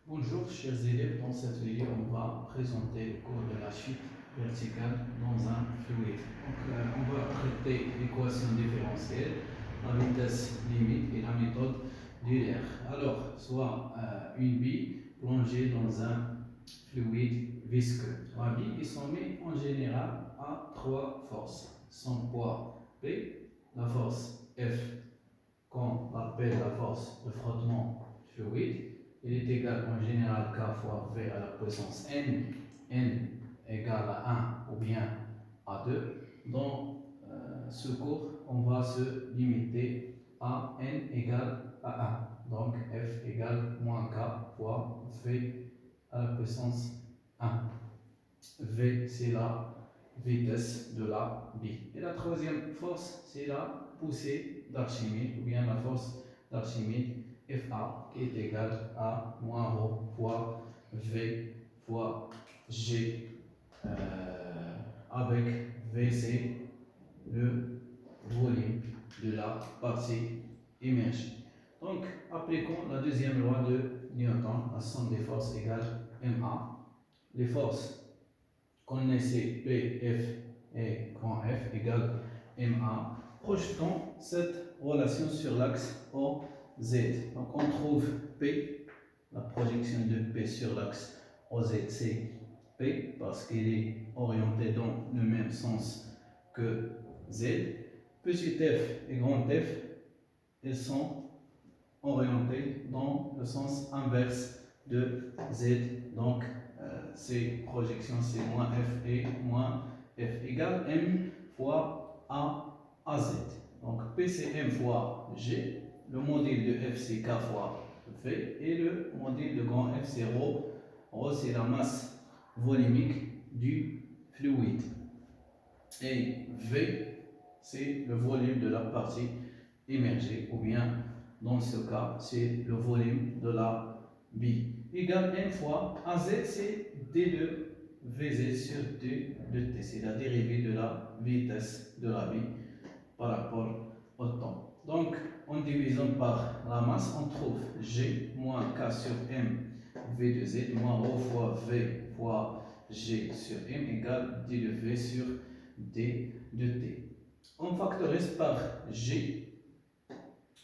Bonjour chers élèves, dans cette vidéo on va présenter le cours de la chute verticale dans un fluide. On va traiter l'équation différentielle, la vitesse limite et la méthode d'Euler. Alors, soit une bille plongée dans un fluide visqueux. La bille est sommée en général à trois forces. Son poids P, la force F qu'on appelle la force de frottement fluide. Il est égal en général K fois V à la puissance n égale à 1 ou bien à 2. Dans ce cours, on va se limiter à n égale à 1. Donc F égale moins K fois V à la puissance 1. V, c'est la vitesse de la bille. Et la troisième force, c'est la poussée d'Archimède, ou bien la force d'Archimède, FA, qui est égale à moins ρ fois V fois G, avec V, c'est le volume de la partie immergée. Donc, appliquons la deuxième loi de Newton, la somme des forces égale MA. Les forces connaissez P, F et grand F égale MA. Projetons cette relation sur l'axe OZ. Donc on trouve P, la projection de P sur l'axe OZ, c'est P parce qu'il est orienté dans le même sens que Z. Petit f et grand F, ils sont orientés dans le sens inverse de Z. Donc ces projections, c'est moins F et moins F égale M fois A à Z. Donc P c'est M fois G, le module de F c'est K fois V et le module de grand F c'est ρ. ρ c'est la masse volumique du fluide. Et V c'est le volume de la partie immergée, ou bien dans ce cas c'est le volume de la bille. Égale n fois AZ, c'est d de Vz sur d de t, c'est la dérivée de la vitesse de la bille par rapport au temps. Donc, en divisant par la masse, on trouve G moins K sur M V de Z moins ρ fois V fois G sur M égale d de V sur d de t. On factorise par G,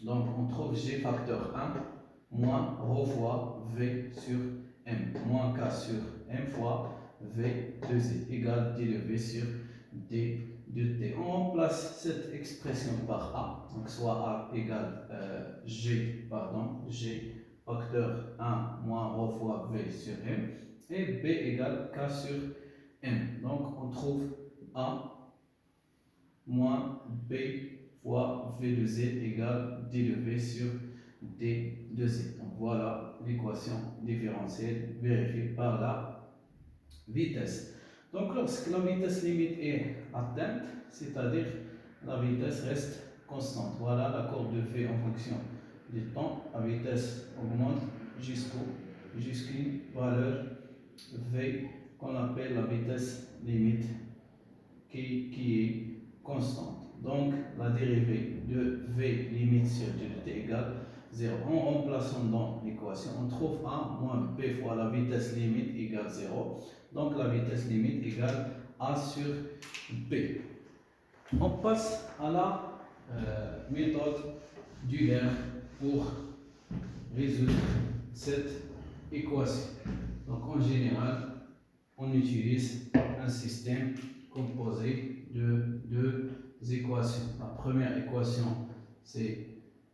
donc on trouve G facteur 1 moins ρ fois V sur M, moins K sur M fois V de Z égale d de V sur d de T. On remplace cette expression par A, donc soit A égale G facteur 1 moins ρ fois V sur M, et B égale K sur M. Donc on trouve A moins B fois V de Z égale d de V sur d de Z. Donc voilà l'équation différentielle vérifiée par la vitesse. Donc lorsque la vitesse limite est atteinte, c'est-à-dire la vitesse reste constante. Voilà la courbe de V en fonction du temps. La vitesse augmente jusqu'une valeur V qu'on appelle la vitesse limite qui est constante. Donc la dérivée de V limite sur d de t égale 0. En remplaçant dans l'équation, on trouve A moins B fois la vitesse limite égale 0. Donc la vitesse limite égale A sur B. On passe à la méthode d'Euler pour résoudre cette équation. Donc en général, on utilise un système composé de deux équations. La première équation, c'est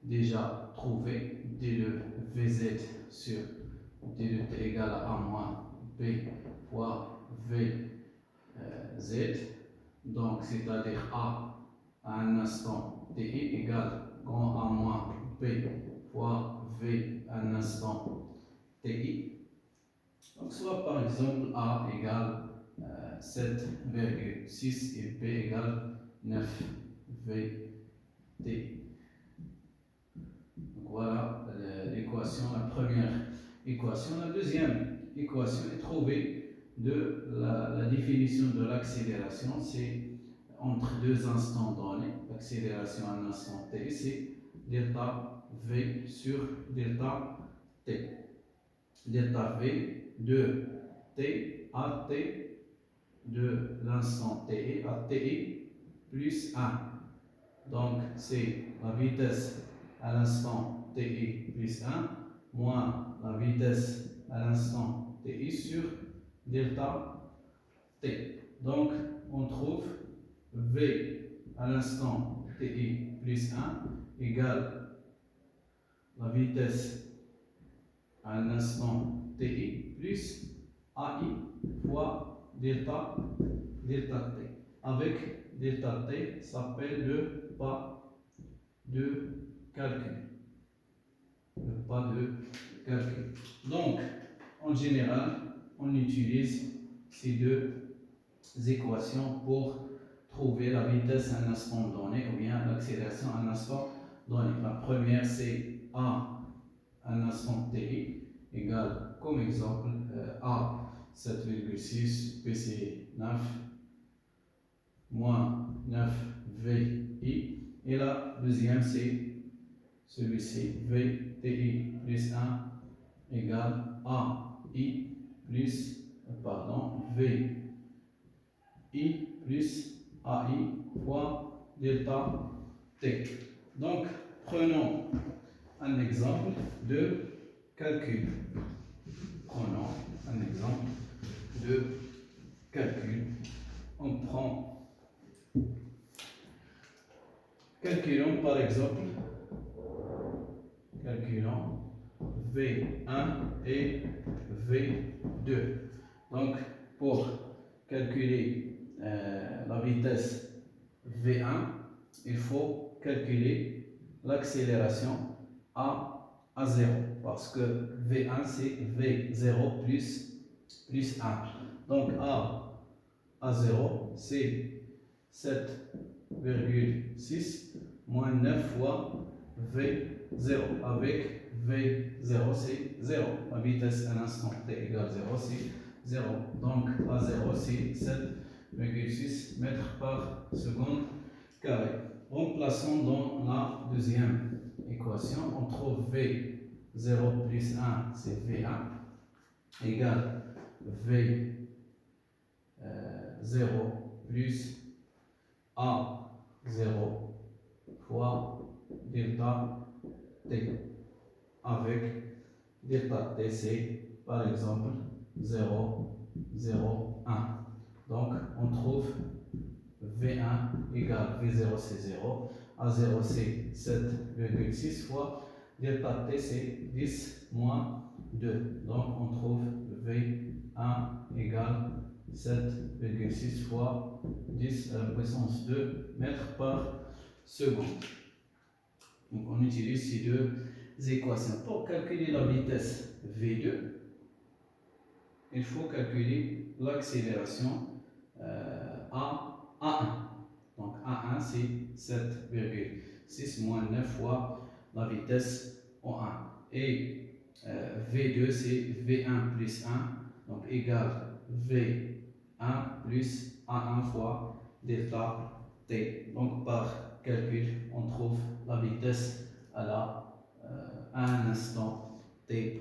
déjà trouvé d de Vz sur d de t égale à A moins B fois Vz. Donc, c'est-à-dire A à un instant ti égale grand A moins B fois V à un instant ti. Donc, soit par exemple A égale 7,6 et B égale 9 VT. Donc voilà l'équation, la première équation. La deuxième équation est trouvée de la définition de l'accélération. C'est entre deux instants donnés. L'accélération à un instant t, c'est delta V sur delta t. delta V de t à t de l'instant t à ti plus 1. Donc, c'est la vitesse à l'instant ti plus 1 moins la vitesse à l'instant ti sur delta t. Donc, on trouve V à l'instant ti plus 1 égale la vitesse à l'instant ti plus ai fois delta t. Avec delta t s'appelle le pas de calcul. Le pas de calcul. Donc, en général, on utilise ces deux équations pour trouver la vitesse à un instant donné ou bien l'accélération à un instant donné. La première, c'est A à un instant t égale, comme exemple, A 7,6, PC 9, moins 9 VI. Et la deuxième, c'est celui-ci, VTI plus 1 égale AI plus, VI plus AI fois delta T. Donc, prenons un exemple de calcul. Prenons un exemple de calcul. On prend, calculons par exemple, calculons V1 et V2. Donc, pour calculer la vitesse V1, il faut calculer l'accélération à 0, parce que V1 c'est V0 plus 1. Donc à 0 c'est 7,6 moins 9 fois V0. Avec V0 c'est 0. La vitesse à l'instant t égale 0 c'est 0. Donc à 0 c'est 7,6 mètres par seconde carré. Remplaçons dans la deuxième équation, on trouve V0 plus 1, c'est V1, égale V0 plus A0 fois delta T. Avec delta T, c'est par exemple 0, 0, 1. Donc on trouve V1 égale V0 c'est 0, A0 c'est 7,6 fois delta T c'est 10 moins 2. Donc on trouve V1 égale 7,6 fois 10 à la puissance 2 mètres par seconde. Donc on utilise ces deux équations. Pour calculer la vitesse V2, il faut calculer l'accélération à A1. Donc A1 c'est 7,6 moins 9 fois la vitesse O1. Et V2 c'est V1 plus 1, donc égale V1 plus A1 fois delta T. Donc par calcul, on trouve la vitesse à un instant T2.